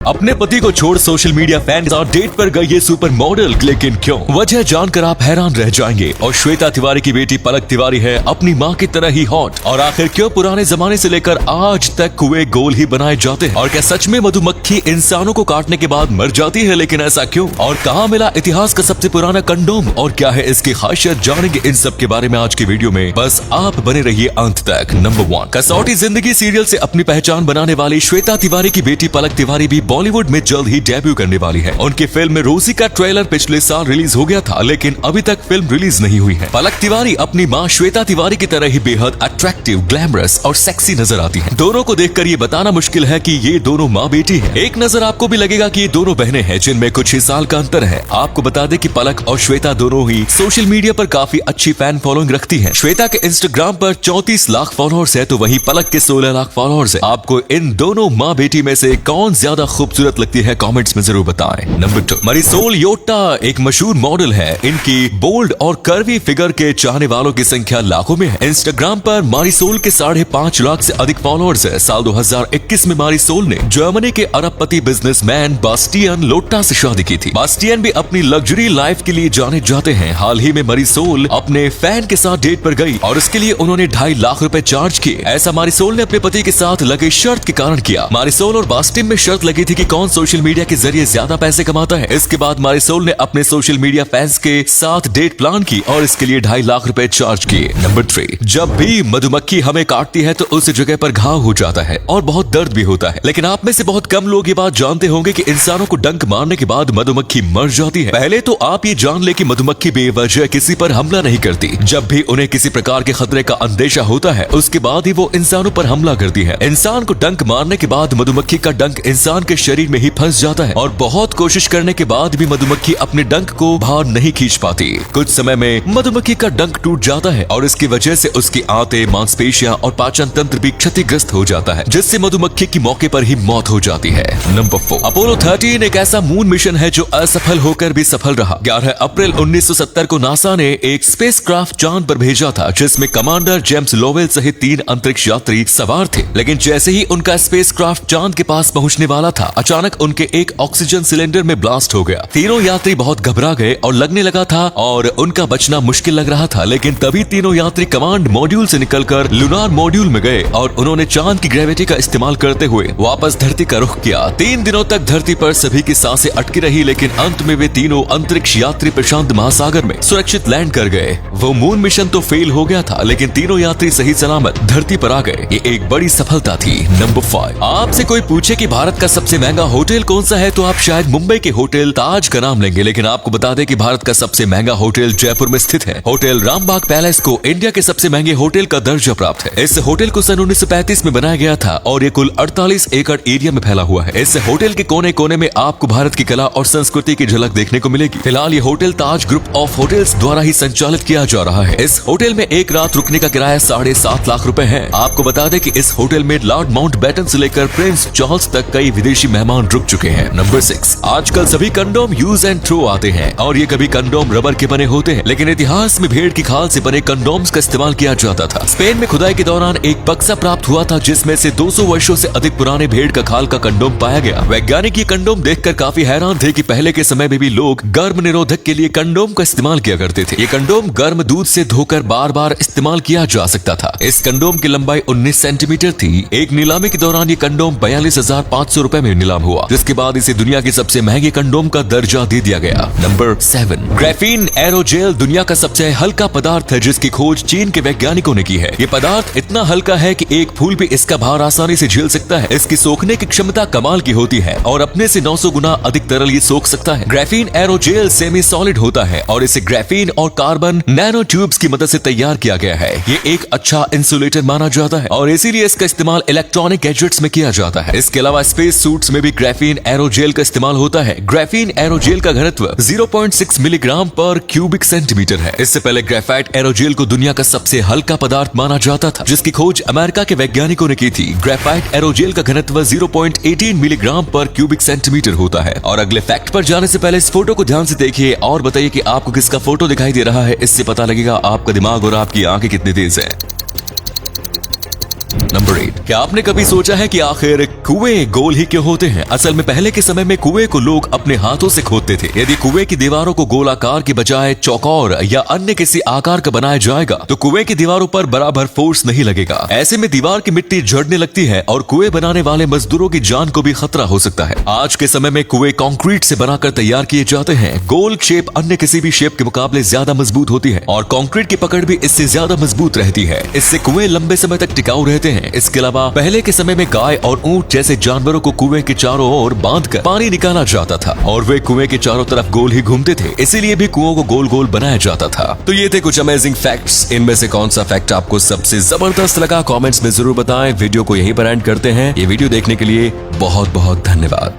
अपने पति को छोड़ सोशल मीडिया फैन के साथ डेट पर गई ये सुपर मॉडल, लेकिन क्यों? वजह जानकर आप हैरान रह जाएंगे। और श्वेता तिवारी की बेटी पलक तिवारी है अपनी मां की तरह ही हॉट। और आखिर क्यों पुराने जमाने से लेकर आज तक कुएं गोल ही बनाए जाते हैं? और क्या सच में मधुमक्खी इंसानों को काटने के बाद मर जाती है? लेकिन ऐसा क्यों? और कहाँ मिला इतिहास का सबसे पुराना कंडोम? और क्या है इसकी खासियत? जानेंगे इन सब के बारे में आज की वीडियो में। बस आप बने रहिए अंत तक। नंबर 1, कसौटी जिंदगी सीरियल से अपनी पहचान बनाने वाली श्वेता तिवारी की बेटी पलक तिवारी भी बॉलीवुड में जल्द ही डेब्यू करने वाली है। उनकी फिल्म रोजी का ट्रेलर पिछले साल रिलीज हो गया था, लेकिन अभी तक फिल्म रिलीज नहीं हुई है। पलक तिवारी अपनी मां श्वेता तिवारी की तरह ही बेहद अट्रैक्टिव, ग्लैमरस और सेक्सी नजर आती हैं। दोनों को देखकर ये बताना मुश्किल है कि ये दोनों माँ बेटी हैं। एक नजर आपको भी लगेगा कि ये दोनों बहनें हैं, जिनमें कुछ ही साल का अंतर है। आपको बता दें कि पलक और श्वेता दोनों ही सोशल मीडिया पर काफी अच्छी फैन फॉलोइंग रखती हैं। श्वेता के इंस्टाग्राम पर 34 लाख फॉलोअर्स है, तो वहीं पलक के 16 लाख फॉलोअर्स है। आपको इन दोनों माँ बेटी में से कौन ज्यादा खूबसूरत लगती है? कमेंट्स में जरूर बताएं। नंबर 2, मारिसोल योटा एक मशहूर मॉडल है। इनकी बोल्ड और कर्वी फिगर के चाहने वालों की संख्या लाखों में है। इंस्टाग्राम पर मारिसोल के 5.5 लाख से अधिक फॉलोअर्स है। साल 2021 में मारिसोल ने जर्मनी के अरबपति बिजनेसमैन बास्टियन लोटा से शादी की थी। बास्टियन भी अपनी लग्जरी लाइफ के लिए जाने जाते हैं। हाल ही में मारिसोल अपने फैन के साथ डेट पर गई और इसके लिए उन्होंने 2.5 लाख रुपए चार्ज किए। ऐसा मारिसोल ने अपने पति के साथ लगे शर्त के कारण किया। मारिसोल और बास्टियन में शर्त लगी थी कि कौन सोशल मीडिया के जरिए ज्यादा पैसे कमाता है। इसके बाद मारिसोल ने अपने सोशल मीडिया फैंस के साथ डेट प्लान की और इसके लिए 2.5 लाख रुपए चार्ज किए। नंबर 3, जब भी मधुमक्खी हमें काटती है तो उस जगह पर घाव हो जाता है और बहुत दर्द भी होता है। लेकिन आप में से बहुत कम लोग ये बात जानते होंगे कि इंसानों को डंक मारने के बाद मधुमक्खी मर जाती है। पहले तो आप ये जान ले कि मधुमक्खी बेवजह किसी पर हमला नहीं करती। जब भी उन्हें किसी प्रकार के खतरे का अंदेशा होता है, उसके बाद ही वो इंसानों पर हमला करती है। इंसान को डंक मारने के बाद मधुमक्खी का डंक इंसान के शरीर में ही फंस जाता है और बहुत कोशिश करने के बाद भी मधुमक्खी अपने डंक को बाहर नहीं खींच पाती। कुछ समय में मधुमक्खी का डंक टूट जाता है और इसकी वजह से उसकी आंतें, मांसपेशियां और पाचन तंत्र भी क्षतिग्रस्त हो जाता है, जिससे मधुमक्खी की मौके पर ही मौत हो जाती है। नंबर 4, अपोलो 13 एक ऐसा मून मिशन है जो असफल होकर भी सफल रहा। 11 अप्रैल 1970 को नासा ने एक स्पेसक्राफ्ट चांद पर भेजा था, जिसमें कमांडर जेम्स लोवेल सहित 3 अंतरिक्ष यात्री सवार थे। लेकिन जैसे ही उनका स्पेसक्राफ्ट चांद के पास पहुंचने वाला था, अचानक उनके एक ऑक्सीजन सिलेंडर में ब्लास्ट हो गया। तीनों यात्री बहुत घबरा गए और लगने लगा था और उनका बचना मुश्किल लग रहा था। लेकिन तभी तीनों यात्री कमांड मॉड्यूल से निकलकर लूनार मॉड्यूल में गए और उन्होंने चांद की ग्रेविटी का इस्तेमाल करते हुए वापस धरती का रुख किया। 3 दिनों तक धरती पर सभी की सांसें अटकी रही, लेकिन अंत में वे तीनों अंतरिक्ष यात्री प्रशांत महासागर में सुरक्षित लैंड कर गए। वो मून मिशन तो फेल हो गया था, लेकिन तीनों यात्री सही सलामत धरती पर आ गए। ये एक बड़ी सफलता थी। नंबर 5, आपसे कोई पूछे कि भारत का सबसे महंगा होटल कौन सा है, तो आप शायद मुंबई के होटल ताज का नाम लेंगे। लेकिन आपको बता दें कि भारत का सबसे महंगा होटल जयपुर में स्थित है। होटल रामबाग पैलेस को इंडिया के सबसे महंगे होटल का दर्जा प्राप्त है। इस होटल को सन 1935 में बनाया गया था और ये कुल 48 एकड़ एरिया में फैला हुआ है। इस होटल के कोने कोने में आपको भारत की कला और संस्कृति की झलक देखने को मिलेगी। फिलहाल ये hotel Taj group of hotels द्वारा ही संचालित किया जा रहा है। इस होटल में एक रात रुकने का किराया 7.5 लाख रुपए है। आपको बता दें कि इस होटल में लॉर्ड माउंटबेटन से लेकर प्रिंस चार्ल्स तक कई विदेशी मेहमान रुक चुके हैं। नंबर 6, आजकल सभी कंडोम यूज एंड थ्रो आते हैं और ये कभी कंडोम रबर के बने होते हैं, लेकिन इतिहास में भेड़ की खाल से बने कंडोम्स का इस्तेमाल किया जाता था। स्पेन में खुदाई के दौरान एक बक्सा प्राप्त हुआ था, जिसमें से 200 वर्षों से अधिक पुराने भेड़ का खाल का कंडोम पाया गया। वैज्ञानिक ये कंडोम देखकर काफी हैरान थे कि पहले के समय में भी लोग गर्भ निरोधक के लिए कंडोम का इस्तेमाल किया करते थे। ये कंडोम गर्म दूध से धोकर बार बार इस्तेमाल किया जा सकता था। इस कंडोम की लंबाई 19 सेंटीमीटर थी। एक नीलामी के दौरान ये कंडोम 42,500 रुपए में नीलाम हुआ, जिसके बाद इसे दुनिया के सबसे महंगे कंडोम का दर्जा दे दिया गया। नंबर 7, ग्राफीन एरोजेल दुनिया का सबसे हल्का पदार्थ है, जिसकी खोज चीन के वैज्ञानिकों ने की है। ये पदार्थ इतना हल्का है कि एक फूल भी इसका भार आसानी से झेल सकता है। इसकी सोखने की क्षमता कमाल की होती है और अपने से 900 गुना अधिक तरल ये सोख सकता है। ग्राफीन एरोजेल सेमी सॉलिड होता है और इसे ग्राफीन और कार्बन नैनो ट्यूब्स की मदद से तैयार किया गया है। ये एक अच्छा इंसुलेटर माना जाता है और इसीलिए इसका इस्तेमाल इलेक्ट्रॉनिक गैजेट्स में किया जाता है। इसके अलावा स्पेस सूट्स में भी ग्राफीन एरोजेल का इस्तेमाल होता है। ग्राफीन एरोजेल का घनत्व 0.6 मिलीग्राम पर क्यूबिक सेंटीमीटर है। इससे पहले ग्रेफाइट एरोजेल को दुनिया का सबसे हल्का पदार्थ माना जाता था, जिसकी खोज अमेरिका के वैज्ञानिकों ने की थी। ग्रेफाइट एरोजेल का घनत्व 0.18 मिलीग्राम पर क्यूबिक सेंटीमीटर होता है। और अगले फैक्ट पर जाने से पहले इस फोटो को ध्यान से देखिए और बताइए कि आपको किसका फोटो दिखाई दे रहा है। इससे पता लगेगा आपका दिमाग और आपकी आंखें कितनी तेज है। नंबर 8, क्या आपने कभी सोचा है कि आखिर कुएं गोल ही क्यों होते हैं? असल में पहले के समय में कुएं को लोग अपने हाथों से खोदते थे। यदि कुएं की दीवारों को गोलाकार के बजाय चौकोर या अन्य किसी आकार का बनाया जाएगा तो कुएं की दीवारों पर बराबर फोर्स नहीं लगेगा। ऐसे में दीवार की मिट्टी झड़ने लगती है और कुएं बनाने वाले मजदूरों की जान को भी खतरा हो सकता है। आज के समय में कुएं कंक्रीट से बनाकर तैयार किए जाते हैं। गोल शेप अन्य किसी भी शेप के मुकाबले ज्यादा मजबूत होती है और कंक्रीट की पकड़ भी इससे ज्यादा मजबूत रहती है। इससे कुएं लंबे समय तक टिकाऊ रहते हैं। इसके अलावा पहले के समय में गाय और ऊंट जैसे जानवरों को कुएं के चारों ओर बांधकर पानी निकाला जाता था और वे कुएं के चारों तरफ गोल ही घूमते थे, इसीलिए भी कुओं को गोल गोल बनाया जाता था। तो ये थे कुछ अमेजिंग फैक्ट्स। इनमें से कौन सा फैक्ट आपको सबसे जबरदस्त लगा कमेंट्स में जरूर बताएं। वीडियो को यहीं पर एंड करते हैं। ये वीडियो देखने के लिए बहुत बहुत धन्यवाद।